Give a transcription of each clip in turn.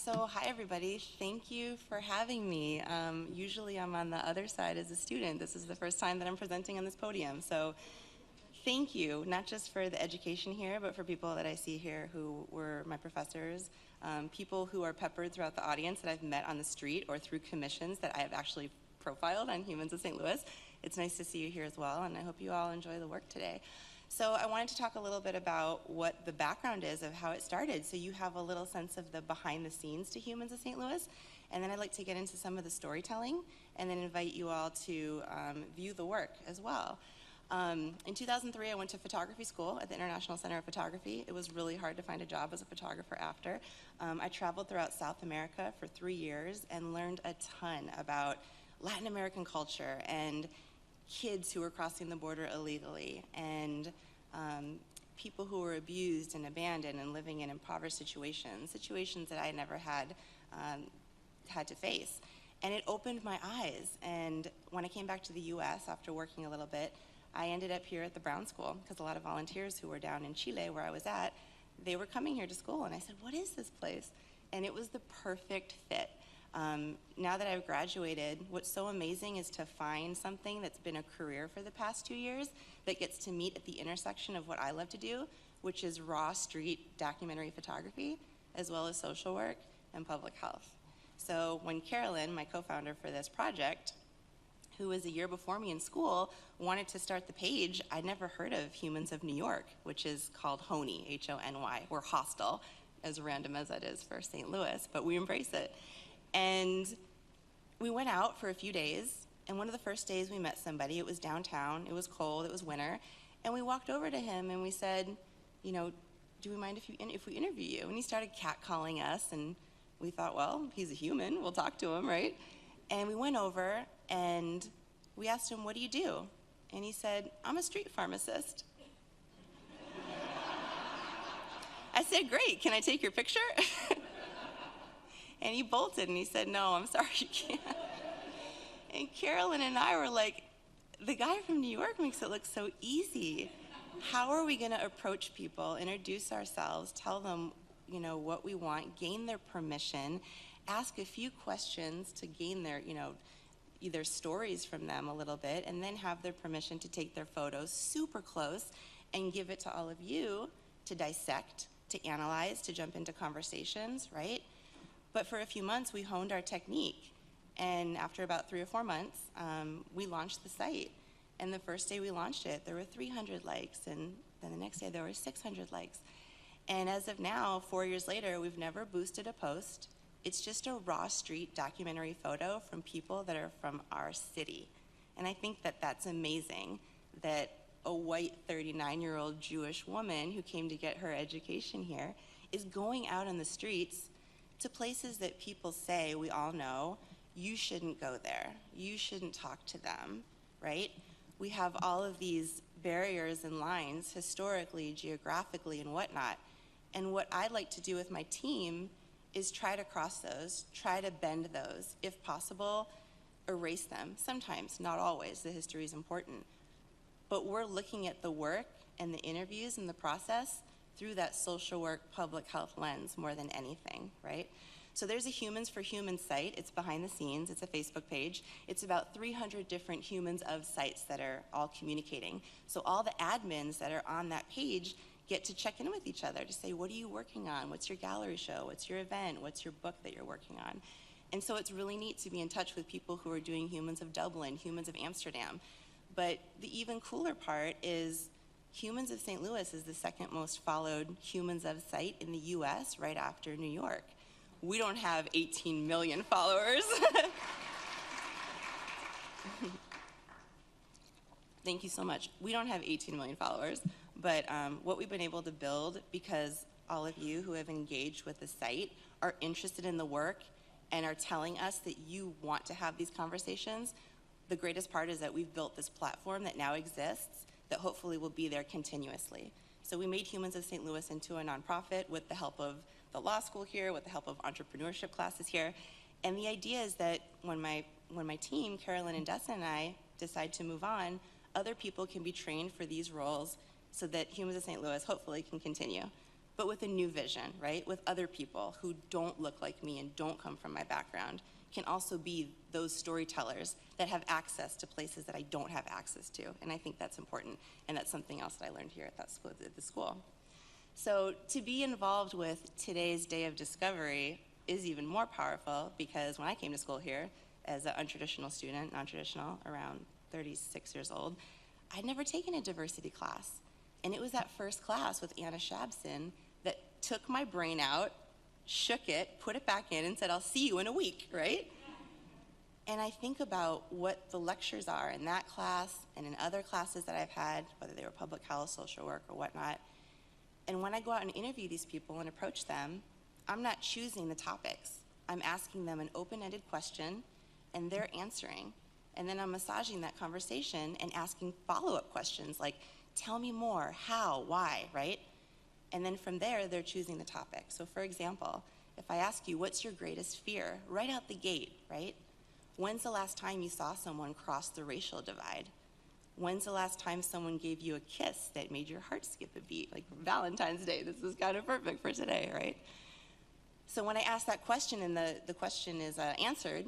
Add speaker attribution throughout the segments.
Speaker 1: So hi everybody, thank you for having me. Usually I'm on the other side as a student. This is the first time that I'm presenting on this podium. So thank you, not just for the education here, but for people that I see here who were my professors, people who are peppered throughout the audience that I've met on the street or through commissions that I have actually profiled on Humans of St. Louis. It's nice to see you here as well, and I hope you all enjoy the work today. So I wanted to talk a little bit about what the background is of how it started, so you have a little sense of the behind the scenes to Humans of St. Louis, and then I'd like to get into some of the storytelling, and then invite you all to view the work as well. In 2003, I went to photography school at the International Center of Photography. It was really hard to find a job as a photographer after. I traveled throughout South America for 3 years and learned a ton about Latin American culture and kids who were crossing the border illegally, and people who were abused and abandoned and living in impoverished situations that I never had to face. And it opened my eyes. And when I came back to the US after working a little bit, I ended up here at the Brown School because a lot of volunteers who were down in Chile where I was at, they were coming here to school, and I said, what is this place? And it was the perfect fit. Now that I've graduated, what's so amazing is to find something that's been a career for the past 2 years that gets to meet at the intersection of what I love to do, which is raw street documentary photography, as well as social work and public health. So when Carolyn, my co-founder for this project, who was a year before me in school, wanted to start the page, I'd never heard of Humans of New York, which is called HONY, H-O-N-Y. We're hostile, as random as that is for St. Louis, but we embrace it. And we went out for a few days, and one of the first days we met somebody. It was downtown, it was cold, it was winter, and we walked over to him and we said, you know, do we mind if we interview you? And he started catcalling us, and we thought, well, he's a human, we'll talk to him, right? And we went over and we asked him, what do you do? And he said, I'm a street pharmacist. I said, great, can I take your picture? And he bolted and he said, no, I'm sorry, you can't. And Carolyn and I were like, the guy from New York makes it look so easy. How are we gonna approach people, introduce ourselves, tell them, you know, what we want, gain their permission, ask a few questions to gain their, you know, either stories from them a little bit, and then have their permission to take their photos super close and give it to all of you to dissect, to analyze, to jump into conversations, right? But for a few months, we honed our technique. And after about 3 or 4 months, we launched the site. And the first day we launched it, there were 300 likes. And then the next day, there were 600 likes. And as of now, 4 years later, we've never boosted a post. It's just a raw street documentary photo from people that are from our city. And I think that that's amazing, that a white 39-year-old Jewish woman who came to get her education here is going out on the streets to places that people say, we all know, you shouldn't go there, you shouldn't talk to them, right? We have all of these barriers and lines historically, geographically, and whatnot. And what I'd like to do with my team is try to cross those, try to bend those, if possible, erase them. Sometimes, not always, the history is important. But we're looking at the work and the interviews and the process through that social work, public health lens more than anything, right? So there's a Humans for Humans site. It's behind the scenes. It's a Facebook page. It's about 300 different humans of sites that are all communicating. So all the admins that are on that page get to check in with each other to say, what are you working on? What's your gallery show? What's your event? What's your book that you're working on? And so it's really neat to be in touch with people who are doing Humans of Dublin, Humans of Amsterdam. But the even cooler part is Humans of St. Louis is the second most followed Humans of site in the US, right after New York. We don't have 18 million followers. Thank you so much. We don't have 18 million followers, but what we've been able to build, because all of you who have engaged with the site are interested in the work and are telling us that you want to have these conversations, the greatest part is that we've built this platform that now exists that hopefully will be there continuously. So we made Humans of St. Louis into a nonprofit with the help of the law school here, with the help of entrepreneurship classes here. And the idea is that when my team, Carolyn and Dessa and I, decide to move on, other people can be trained for these roles so that Humans of St. Louis hopefully can continue. but with a new vision, right? With other people who don't look like me and don't come from my background, can also be those storytellers that have access to places that I don't have access to. And I think that's important, and that's something else that I learned here at the school. So to be involved with today's Day of Discovery is even more powerful, because when I came to school here as an untraditional student, non-traditional, around 36 years old, I'd never taken a diversity class. And it was that first class with Anna Shabson that took my brain out, shook it, put it back in, and said, I'll see you in a week, right? And I think about what the lectures are in that class and in other classes that I've had, whether they were public health, social work, or whatnot. And when I go out and interview these people and approach them, I'm not choosing the topics. I'm asking them an open-ended question, and they're answering. And then I'm massaging that conversation and asking follow-up questions like, tell me more, how, why, right? And then from there, they're choosing the topic. So for example, if I ask you, what's your greatest fear? Right out the gate, right? When's the last time you saw someone cross the racial divide? When's the last time someone gave you a kiss that made your heart skip a beat? Like Valentine's Day, this is kind of perfect for today, right? So when I ask that question and the question is answered,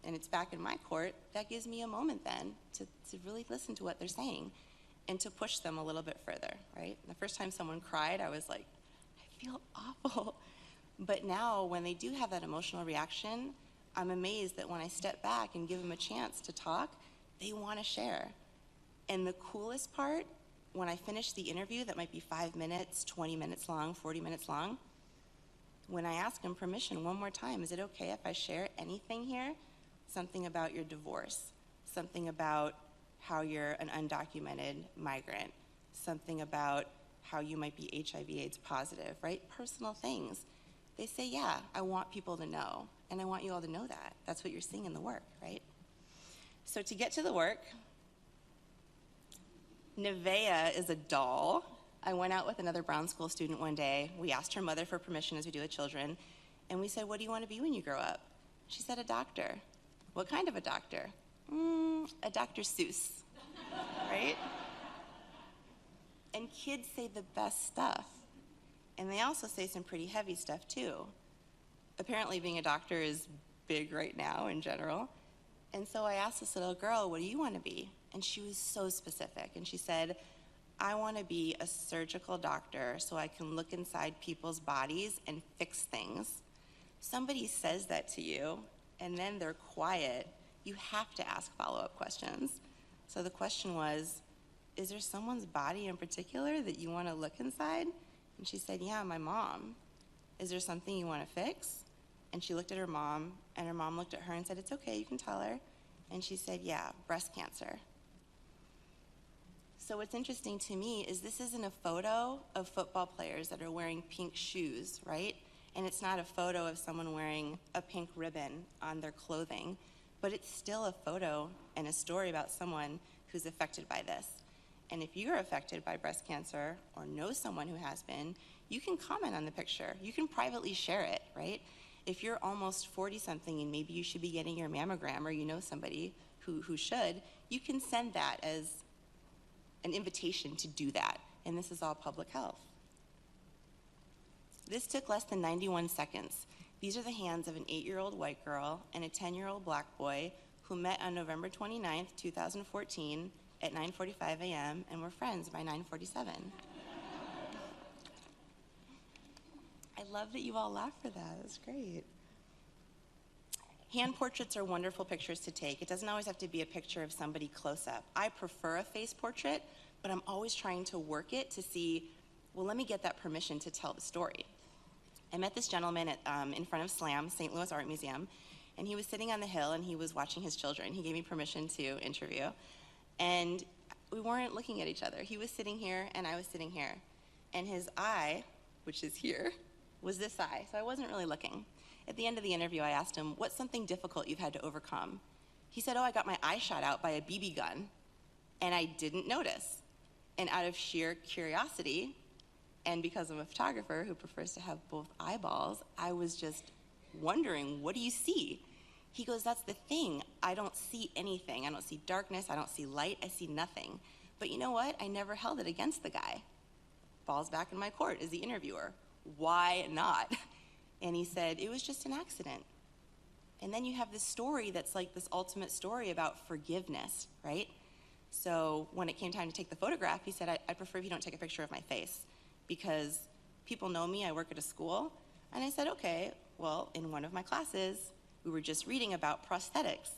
Speaker 1: and it's back in my court, that gives me a moment then to really listen to what they're saying and to push them a little bit further, right? The first time someone cried, I was like, I feel awful. But now when they do have that emotional reaction, I'm amazed that when I step back and give them a chance to talk, they want to share. And the coolest part, when I finish the interview that might be 5 minutes, 20 minutes long, 40 minutes long, when I ask them permission one more time, is it okay if I share anything here? Something about your divorce, something about how you're an undocumented migrant, something about how you might be HIV/AIDS positive, right? Personal things. They say, yeah, I want people to know, and I want you all to know that. That's what you're seeing in the work, right? So to get to the work, Nevaeh is a doll. I went out with another Brown School student one day. We asked her mother for permission, as we do with children, and we said, what do you want to be when you grow up? She said, a doctor. What kind of a doctor? A Dr. Seuss, right? And kids say the best stuff. And they also say some pretty heavy stuff too. Apparently being a doctor is big right now in general. And so I asked this little girl, what do you want to be? And she was so specific. And she said, I want to be a surgical doctor so I can look inside people's bodies and fix things. Somebody says that to you, and then they're quiet. You have to ask follow-up questions. So the question was, is there someone's body in particular that you want to look inside? And she said, yeah, my mom. Is there something you want to fix? And she looked at her mom, and her mom looked at her and said, it's okay, you can tell her. And she said, yeah, breast cancer. So what's interesting to me is this isn't a photo of football players that are wearing pink shoes, right? And it's not a photo of someone wearing a pink ribbon on their clothing, but it's still a photo and a story about someone who's affected by this. And if you're affected by breast cancer or know someone who has been, you can comment on the picture. You can privately share it, right? If you're almost 40-something and maybe you should be getting your mammogram, or you know somebody who should, you can send that as an invitation to do that. And this is all public health. This took less than 91 seconds. These are the hands of an 8-year-old white girl and a 10-year-old black boy who met on November 29th, 2014 at 9:45 a.m. and were friends by 9:47. I love that you all laughed for that. That's great. Hand portraits are wonderful pictures to take. It doesn't always have to be a picture of somebody close up. I prefer a face portrait, but I'm always trying to work it to see, well, let me get that permission to tell the story. I met this gentleman in front of SLAM, St. Louis Art Museum, and he was sitting on the hill and he was watching his children. He gave me permission to interview, and we weren't looking at each other. He was sitting here and I was sitting here, and his eye, which is here, was this eye, so I wasn't really looking. At the end of the interview, I asked him, what's something difficult you've had to overcome? He said, oh, I got my eye shot out by a BB gun, and I didn't notice. And out of sheer curiosity, and because I'm a photographer who prefers to have both eyeballs, I was just wondering, what do you see? He goes, that's the thing. I don't see anything. I don't see darkness. I don't see light. I see nothing. But you know what? I never held it against the guy. Ball's back in my court as the interviewer. why not? And he said, it was just an accident. And then you have this story that's like this ultimate story about forgiveness, right? So when it came time to take the photograph, he said, I prefer if you don't take a picture of my face because people know me, I work at a school. And I said, okay, well, in one of my classes, we were just reading about prosthetics.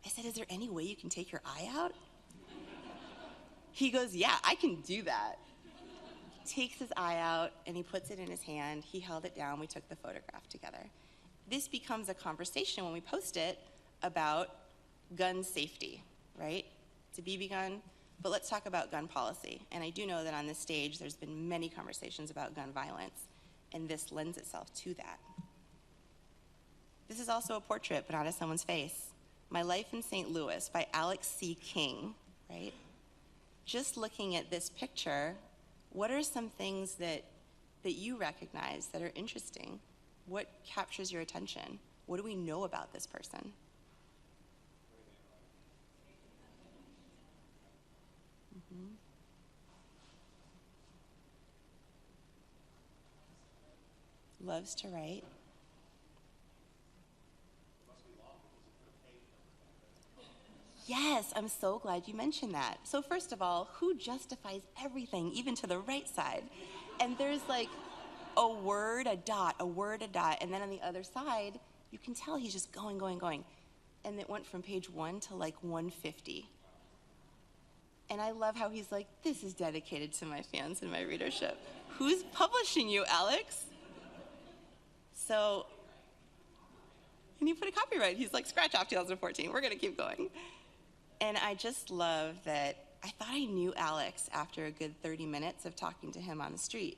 Speaker 1: I said, is there any way you can take your eye out? He goes, yeah, I can do that. He takes his eye out and he puts it in his hand. He held it down, we took the photograph together. This becomes a conversation when we post it about gun safety, right? It's a BB gun, but let's talk about gun policy. And I do know that on this stage, there's been many conversations about gun violence, and this lends itself to that. This is also a portrait, but not of someone's face. My Life in St. Louis by Alex C. King, right? Just looking at this picture, what are some things that you recognize that are interesting? What captures your attention? What do we know about this person? Mm-hmm. Loves to write. Yes, I'm so glad you mentioned that. So first of all, who justifies everything, even to the right side? And there's like a word, a dot, and then on the other side, you can tell he's just going. And it went from page 1 to like 150. And I love how he's like, this is dedicated to my fans and my readership. Who's publishing you, Alex? So, and he put a copyright. He's like, scratch off 2014. We're going to keep going. And I just love that I thought I knew Alex after a good 30 minutes of talking to him on the street.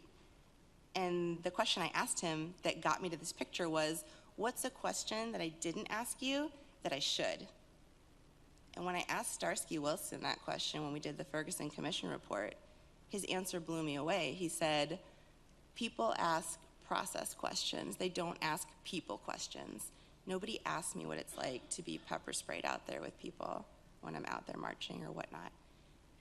Speaker 1: And the question I asked him that got me to this picture was, what's a question that I didn't ask you that I should? And when I asked Starsky Wilson that question when we did the Ferguson Commission report, his answer blew me away. He said, people ask process questions. They don't ask people questions. Nobody asks me what it's like to be pepper sprayed out there with people when I'm out there marching or whatnot.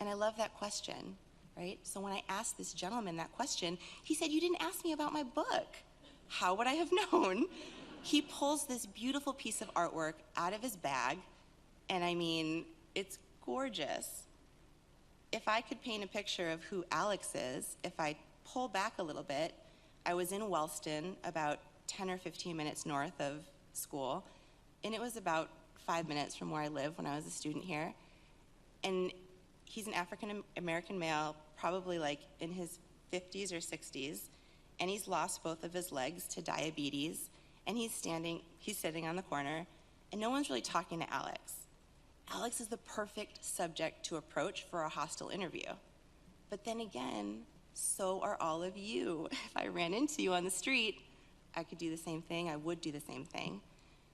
Speaker 1: And I love that question, right? So when I asked this gentleman that question, he said, you didn't ask me about my book. How would I have known? He pulls this beautiful piece of artwork out of his bag, and I mean, it's gorgeous. If I could paint a picture of who Alex is, if I pull back a little bit, I was in Wellston, about 10 or 15 minutes north of school, and it was about 5 minutes from where I live when I was a student here. And he's an African-American male, probably like in his 50s or 60s, and he's lost both of his legs to diabetes, and he's sitting on the corner, and no one's really talking to Alex. Alex is the perfect subject to approach for a hostile interview. But then again, so are all of you. If I ran into you on the street, I could do the same thing, I would do the same thing.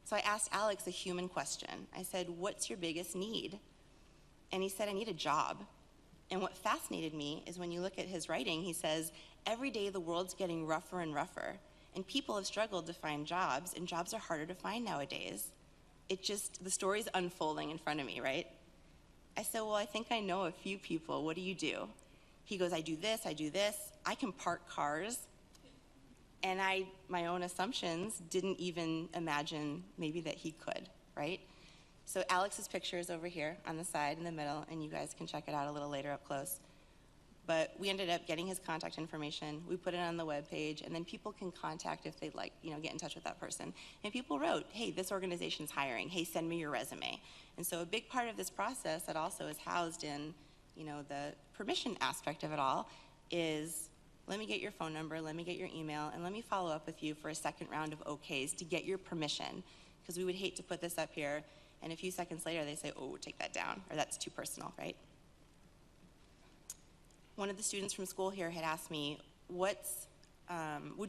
Speaker 1: So I asked Alex a human question. I said, what's your biggest need? And he said, I need a job. And what fascinated me is when you look at his writing, he says, every day the world's getting rougher and rougher, and people have struggled to find jobs, and jobs are harder to find nowadays. The story's unfolding in front of me, right? I said, well, I think I know a few people. What do you do? He goes, I do this. I can park cars. And my own assumptions didn't even imagine maybe that he could, right? So Alex's picture is over here on the side in the middle, and you guys can check it out a little later up close. But we ended up getting his contact information. We put it on the webpage, and then people can contact if they'd like, get in touch with that person. And people wrote, hey, this organization's hiring. Hey, send me your resume. And so a big part of this process that also is housed in, the permission aspect of it all is, let me get your phone number, let me get your email, and let me follow up with you for a second round of OKs to get your permission. Because we would hate to put this up here, and a few seconds later they say, oh, take that down, or that's too personal, right? One of the students from school here had asked me, would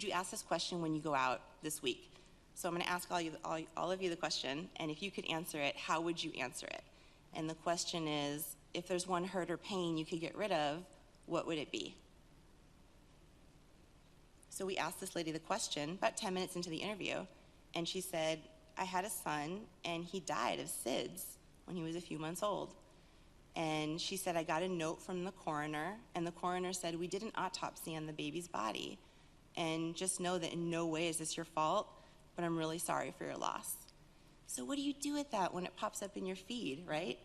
Speaker 1: you ask this question when you go out this week? So I'm gonna ask all of you the question, and if you could answer it, how would you answer it? And the question is, if there's one hurt or pain you could get rid of, what would it be? So we asked this lady the question about 10 minutes into the interview, and she said, I had a son, and he died of SIDS when he was a few months old. And she said, I got a note from the coroner, and the coroner said, we did an autopsy on the baby's body, and just know that in no way is this your fault, but I'm really sorry for your loss. So what do you do with that when it pops up in your feed, right?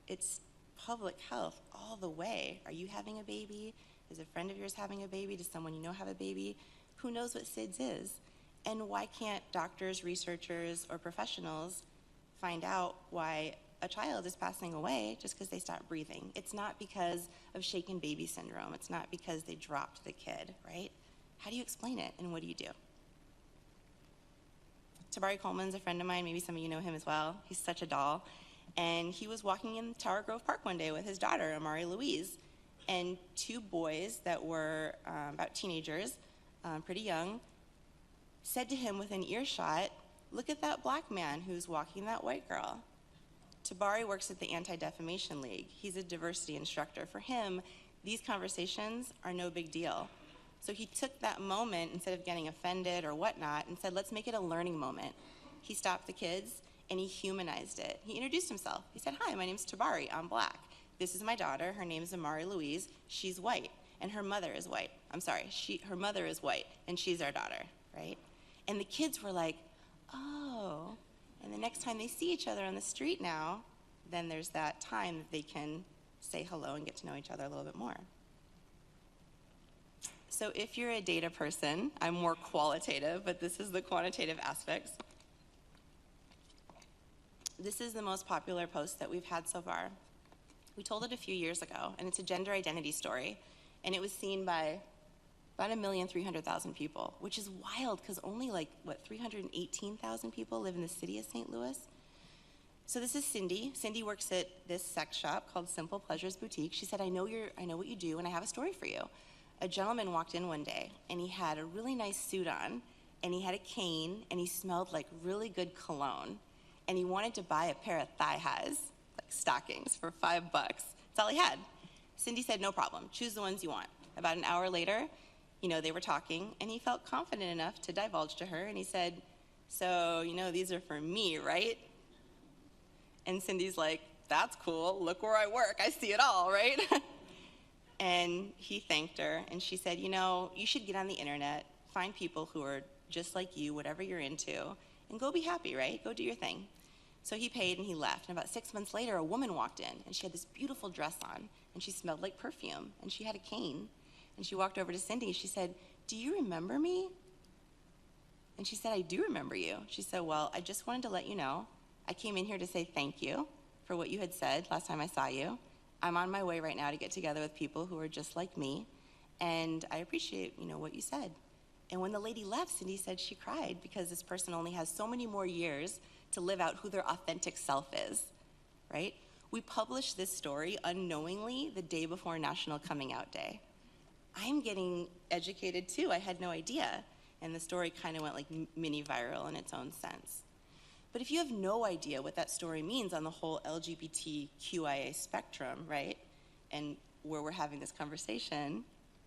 Speaker 1: It's public health all the way. Are you having a baby? Is a friend of yours having a baby? Does someone you know have a baby? Who knows what SIDS is? And why can't doctors, researchers, or professionals find out why a child is passing away just because they stopped breathing? It's not because of shaken baby syndrome. It's not because they dropped the kid, right? How do you explain it, and what do you do? Hibari Coleman's a friend of mine. Maybe some of you know him as well. He's such a doll. And he was walking in Tower Grove Park one day with his daughter, Amari Louise, and two boys that were about teenagers, pretty young, said to him within earshot, "Look at that black man who's walking that white girl." Hibari works at the Anti-Defamation League. He's a diversity instructor. For him, these conversations are no big deal. So he took that moment, instead of getting offended or whatnot, and said, let's make it a learning moment. He stopped the kids, and he humanized it. He introduced himself. He said, "Hi, my name's Hibari. I'm black. This is my daughter. Her name is Amari Louise. She's white, and her mother is white. I'm sorry, her mother is white, and she's our daughter," right? And the kids were like, oh. And the next time they see each other on the street now, then there's that time that they can say hello and get to know each other a little bit more. So if you're a data person, I'm more qualitative, but this is the quantitative aspects. This is the most popular post that we've had so far. We told it a few years ago, and it's a gender identity story, and it was seen by about 1,300,000 people, which is wild because only 318,000 people live in the city of St. Louis. So this is Cindy. Cindy works at this sex shop called Simple Pleasures Boutique. She said, I know what you do, and I have a story for you. A gentleman walked in one day, and he had a really nice suit on, and he had a cane, and he smelled like really good cologne, and he wanted to buy a pair of thigh highs, like stockings, for $5. That's all he had. Cindy said, no problem, choose the ones you want. About an hour later, they were talking, and he felt confident enough to divulge to her, and he said, so, these are for me, right? And Cindy's like, that's cool, look where I work, I see it all, right? And he thanked her, and she said, you should get on the internet, find people who are just like you, whatever you're into, and go be happy, right? Go do your thing. So he paid and he left, and about 6 months later, a woman walked in, and she had this beautiful dress on, and she smelled like perfume, and she had a cane. And she walked over to Cindy, and she said, do you remember me? And she said, I do remember you. She said, well, I just wanted to let you know, I came in here to say thank you for what you had said last time I saw you. I'm on my way right now to get together with people who are just like me, and I appreciate, what you said. And when the lady left, Cindy said she cried because this person only has so many more years to live out who their authentic self is, right? We published this story unknowingly the day before National Coming Out Day. I'm getting educated too, I had no idea. And the story kind of went like mini viral in its own sense. But if you have no idea what that story means on the whole LGBTQIA spectrum, right? And where we're having this conversation,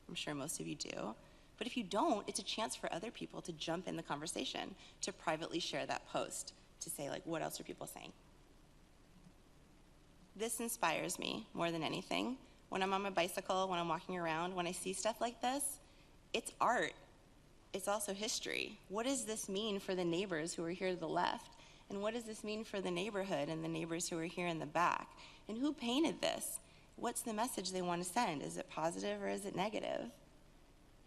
Speaker 1: I'm sure most of you do. But if you don't, it's a chance for other people to jump in the conversation, to privately share that post, to say what else are people saying? This inspires me more than anything. When I'm on my bicycle, when I'm walking around, when I see stuff like this, it's art. It's also history. What does this mean for the neighbors who are here to the left? And what does this mean for the neighborhood and the neighbors who are here in the back? And who painted this? What's the message they want to send? Is it positive or is it negative?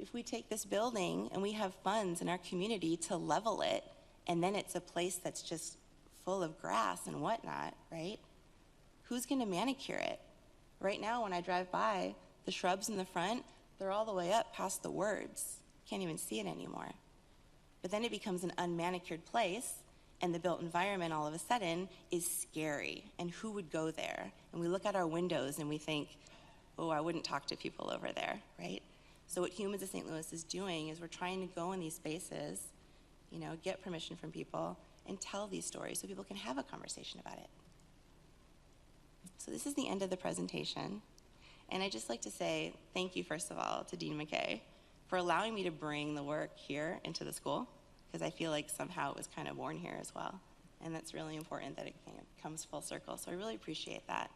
Speaker 1: If we take this building and we have funds in our community to level it, and then it's a place that's just full of grass and whatnot, right? Who's gonna manicure it? Right now, when I drive by, the shrubs in the front, they're all the way up past the words. Can't even see it anymore. But then it becomes an unmanicured place, and the built environment all of a sudden is scary, and who would go there? And we look at our windows and we think, oh, I wouldn't talk to people over there, right? So what Humans of St. Louis is doing is we're trying to go in these spaces, get permission from people, and tell these stories so people can have a conversation about it. So this is the end of the presentation. And I'd just like to say thank you, first of all, to Dean McKay for allowing me to bring the work here into the school, because I feel like somehow it was kind of born here as well. And that's really important that it comes full circle. So I really appreciate that.